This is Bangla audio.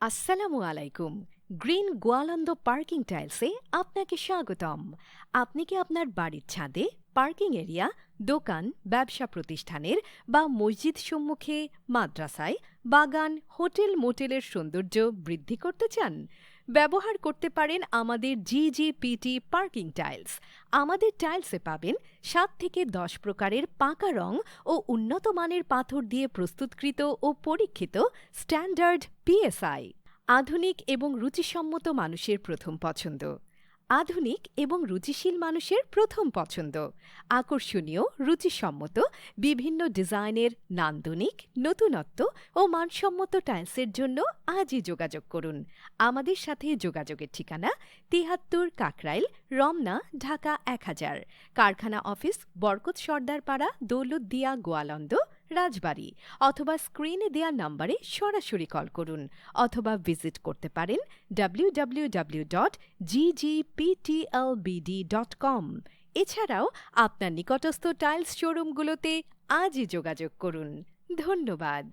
আসসালামু আলাইকুম। গ্রিন গোয়ালন্দ পার্কিং টাইলসে আপনাকে স্বাগতম। আপনি কি আপনার বাড়ির ছাদে পার্কিং এরিয়া, দোকান, ব্যবসা প্রতিষ্ঠানের বা মসজিদ সম্মুখে, মাদ্রাসায়, বাগান, হোটেল মোটেলের সৌন্দর্য বৃদ্ধি করতে চান? ব্যবহার করতে পারেন আমাদের জিজিপিটি পার্কিং টাইলস। আমাদের টাইলসে পাবেন ৭ থেকে ১০ প্রকারের পাকা রং ও উন্নত মানের পাথর দিয়ে প্রস্তুতকৃত ও পরীক্ষিত স্ট্যান্ডার্ড পিএসআই। আধুনিক এবং রুচিসম্মত মানুষের প্রথম পছন্দ। আধুনিক এবং রুচিশীল মানুষের প্রথম পছন্দ। আকর্ষণীয়, রুচিসম্মত, বিভিন্ন ডিজাইনের নান্দনিক, নতুনত্ব ও মানসম্মত টাইলসের জন্য আজই যোগাযোগ করুন। আমাদের সাথে যোগাযোগের ঠিকানা ৭৩ কাকরাইল, রমনা, ঢাকা ১০০০। কারখানা অফিস বরকত সর্দারপাড়া, দৌলতদিয়া, গোয়ালন্দ, রাজবাড়ী। অথবা স্ক্রিনে দেয়া নম্বরে সরাসরি কল করুন অথবা ভিজিট করতে পারেন www.ggptlbd.com। এছাড়াও আপনার নিকটস্থ টাইলস শোরুমগুলোতে আজই যোগাযোগ করুন। ধন্যবাদ।